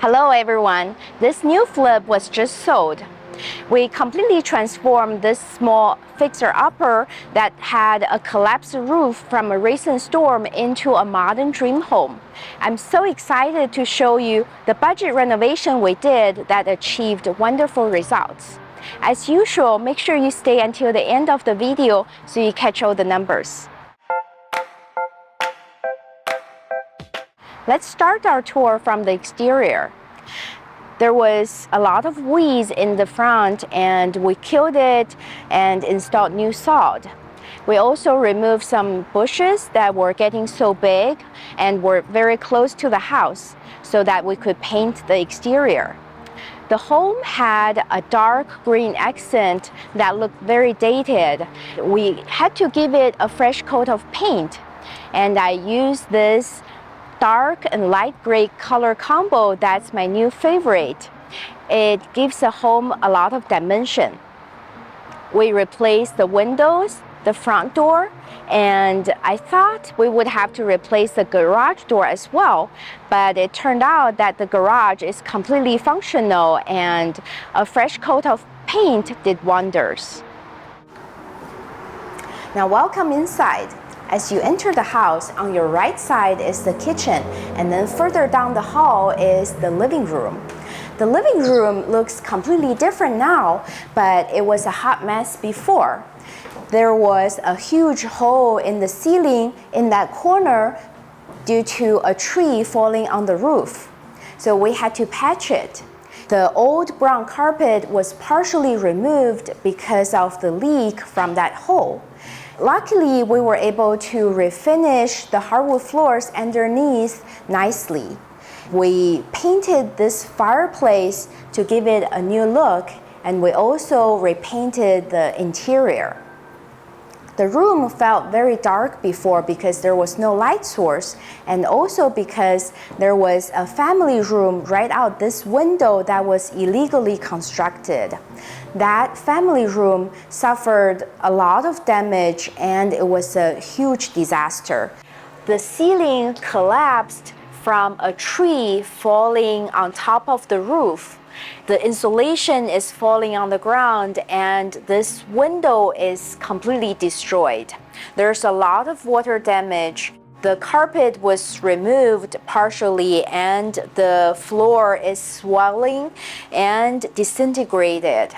Hello everyone, this new flip was just sold. We completely transformed this small fixer-upper that had a collapsed roof from a recent storm into a modern dream home. I'm so excited to show you the budget renovation we did that achieved wonderful results. As usual, make sure you stay until the end of the video so you catch all the numbers. Let's start our tour from the exterior. There was a lot of weeds in the front and we killed it and installed new sod. We also removed some bushes that were getting so big and were very close to the house so that we could paint the exterior. The home had a dark green accent that looked very dated. We had to give it a fresh coat of paint, and I used this dark and light gray color combo that's my new favorite. It gives the home a lot of dimension. We replaced the windows, the front door, and I thought we would have to replace the garage door as well, but it turned out that the garage is completely functional and a fresh coat of paint did wonders. Now welcome inside. As you enter the house, on your right side is the kitchen, and then further down the hall is the living room. The living room looks completely different now, but it was a hot mess before. There was a huge hole in the ceiling in that corner due to a tree falling on the roof. So we had to patch it. The old brown carpet was partially removed because of the leak from that hole. Luckily, we were able to refinish the hardwood floors underneath nicely. We painted this fireplace to give it a new look, and we also repainted the interior. The room felt very dark before because there was no light source, and also because there was a family room right out this window that was illegally constructed. That family room suffered a lot of damage and it was a huge disaster. The ceiling collapsed from a tree falling on top of the roof. The insulation is falling on the ground and this window is completely destroyed. There's a lot of water damage. The carpet was removed partially and the floor is swelling and disintegrated.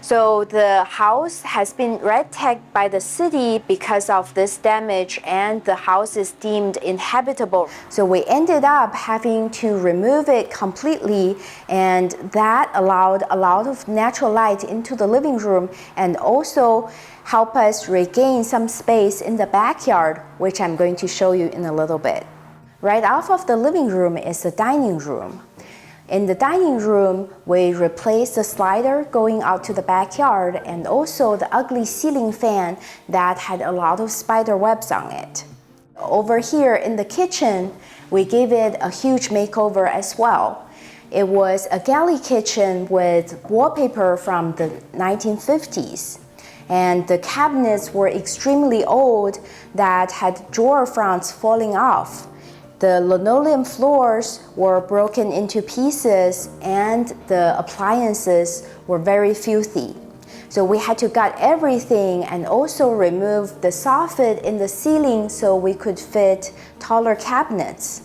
So the house has been red tagged by the city because of this damage and the house is deemed inhabitable. So we ended up having to remove it completely, and that allowed a lot of natural light into the living room and also help us regain some space in the backyard, which I'm going to show you in a little bit. Right off of the living room is the dining room. In the dining room, we replaced the slider going out to the backyard and also the ugly ceiling fan that had a lot of spider webs on it. Over here in the kitchen, we gave it a huge makeover as well. It was a galley kitchen with wallpaper from the 1950s. And the cabinets were extremely old that had drawer fronts falling off. The linoleum floors were broken into pieces and the appliances were very filthy. So we had to gut everything and also remove the soffit in the ceiling so we could fit taller cabinets.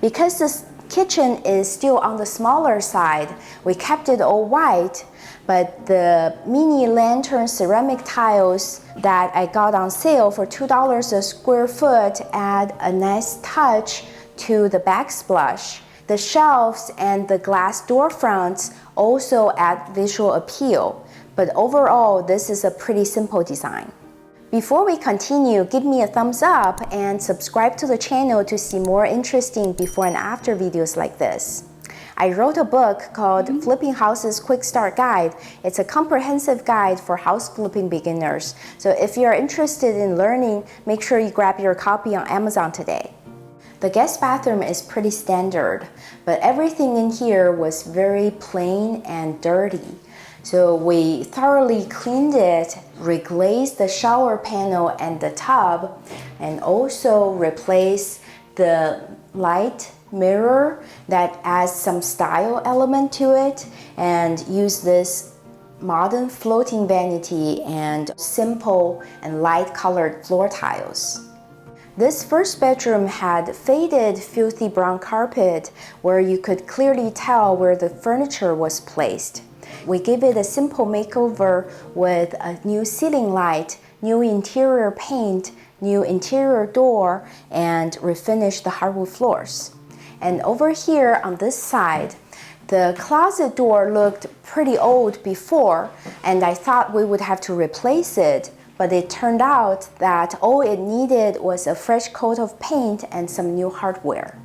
Because this kitchen is still on the smaller side, we kept it all white, but the mini lantern ceramic tiles that I got on sale for $2 a square foot add a nice touch to the backsplash. The shelves and the glass door fronts also add visual appeal, but overall this is a pretty simple design. Before we continue, give me a thumbs up and subscribe to the channel to see more interesting before and after videos like this. I wrote a book called Flipping Houses Quick Start Guide. It's a comprehensive guide for house flipping beginners. So if you're interested in learning, make sure you grab your copy on Amazon today. The guest bathroom is pretty standard, but everything in here was very plain and dirty. So we thoroughly cleaned it, reglazed the shower panel and the tub, and also replaced the light mirror that adds some style element to it, and use this modern floating vanity and simple and light colored floor tiles. This first bedroom had faded, filthy brown carpet where you could clearly tell where the furniture was placed. We gave it a simple makeover with a new ceiling light, new interior paint, new interior door, and refinished the hardwood floors. And over here on this side, the closet door looked pretty old before, and I thought we would have to replace it, but it turned out that all it needed was a fresh coat of paint and some new hardware.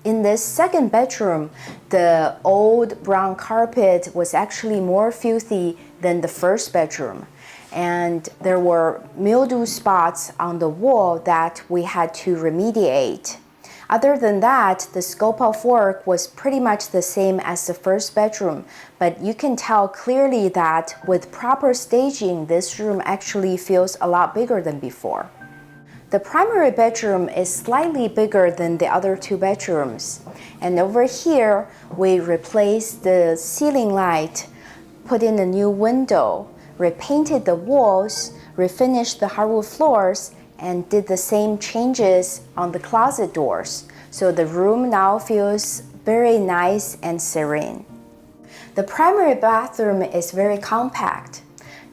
In this second bedroom, the old brown carpet was actually more filthy than the first bedroom, and there were mildew spots on the wall that we had to remediate. Other than that, the scope of work was pretty much the same as the first bedroom, but you can tell clearly that with proper staging, this room actually feels a lot bigger than before. The primary bedroom is slightly bigger than the other two bedrooms. And over here, we replaced the ceiling light, put in a new window, repainted the walls, refinished the hardwood floors, and did the same changes on the closet doors. So the room now feels very nice and serene. The primary bathroom is very compact.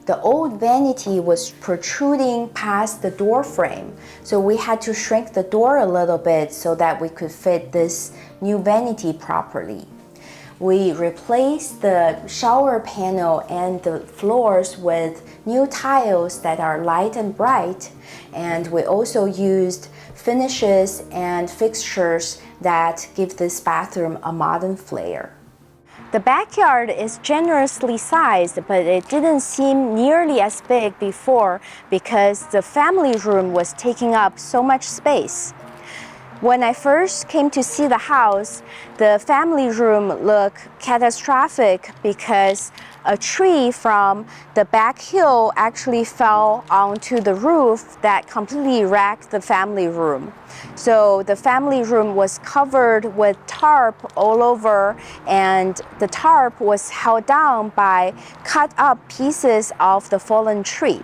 The old vanity was protruding past the door frame, so we had to shrink the door a little bit so that we could fit this new vanity properly. We replaced the shower panel and the floors with new tiles that are light and bright, and we also used finishes and fixtures that give this bathroom a modern flair. The backyard is generously sized, but it didn't seem nearly as big before because the family room was taking up so much space. When I first came to see the house, the family room looked catastrophic because a tree from the back hill actually fell onto the roof that completely wrecked the family room. So the family room was covered with tarp all over, and the tarp was held down by cut up pieces of the fallen tree.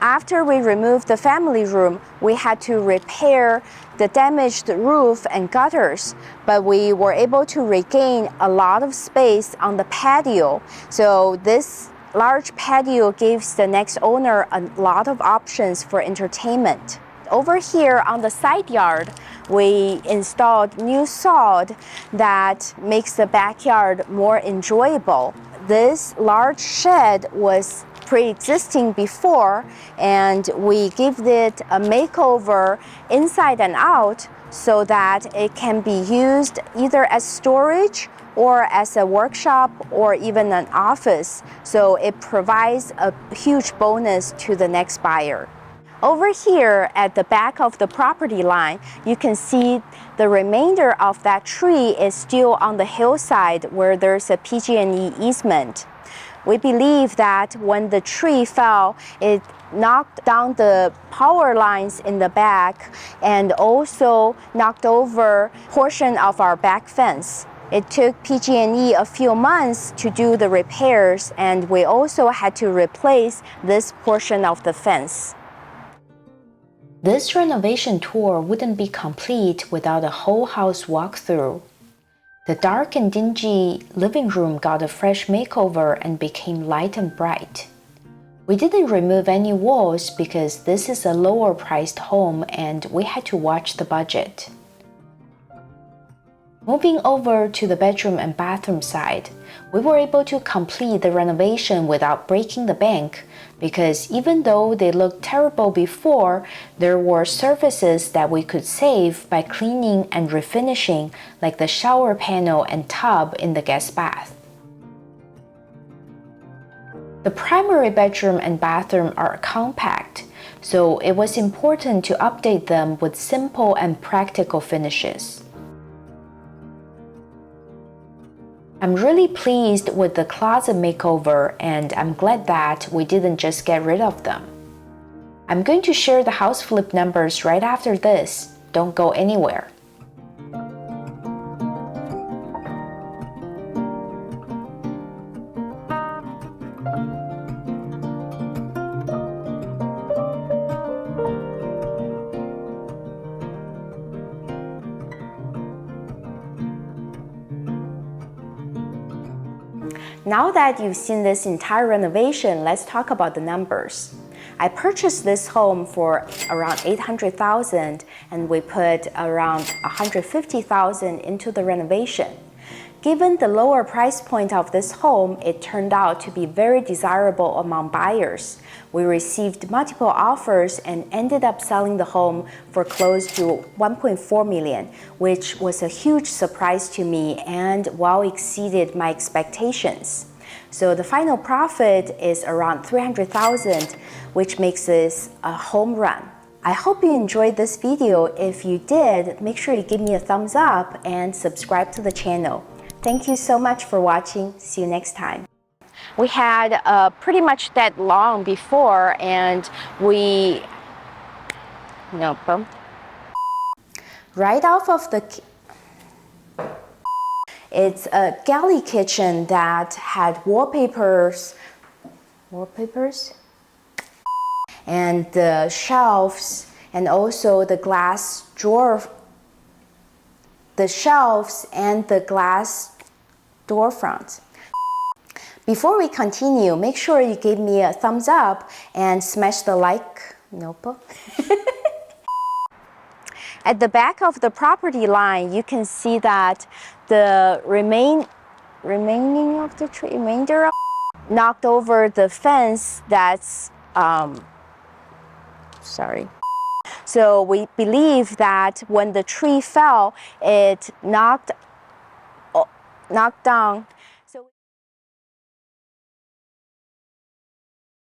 After we removed the family room, we had to repair the damaged roof and gutters, but we were able to regain a lot of space on the patio. So this large patio gives the next owner a lot of options for entertainment. Over here on the side yard, we installed new sod that makes the backyard more enjoyable. This large shed was pre-existing before, and we give it a makeover inside and out so that it can be used either as storage or as a workshop or even an office. So it provides a huge bonus to the next buyer. Over here at the back of the property line, you can see the remainder of that tree is still on the hillside where there's a PG&E easement. We believe that when the tree fell, it knocked down the power lines in the back and also knocked over a portion of our back fence. It took PG&E a few months to do the repairs, and we also had to replace this portion of the fence. This renovation tour wouldn't be complete without a whole house walkthrough. The dark and dingy living room got a fresh makeover and became light and bright. We didn't remove any walls because this is a lower priced home and we had to watch the budget. Moving over to the bedroom and bathroom side, we were able to complete the renovation without breaking the bank because even though they looked terrible before, there were surfaces that we could save by cleaning and refinishing, like the shower panel and tub in the guest bath. The primary bedroom and bathroom are compact, so it was important to update them with simple and practical finishes. I'm really pleased with the closet makeover, and I'm glad that we didn't just get rid of them. I'm going to share the house flip numbers right after this. Don't go anywhere. Now that you've seen this entire renovation, let's talk about the numbers. I purchased this home for around $800,000 and we put around $150,000 into the renovation. Given the lower price point of this home, it turned out to be very desirable among buyers. We received multiple offers and ended up selling the home for close to $1.4 million, which was a huge surprise to me and well exceeded my expectations. So the final profit is around $300,000, which makes this a home run. I hope you enjoyed this video. If you did, make sure to give me a thumbs up and subscribe to the channel. Thank you so much for watching. See you next time. We had pretty much that long before, and we right off of the it's a galley kitchen that had wallpapers and the shelves and also the glass drawer, the shelves and the glass door front. Before we continue, make sure you give me a thumbs up and smash the like. At the back of the property line, you can see that the remainder of the tree knocked over the fence that's sorry. So we believe that when the tree fell, it knocked down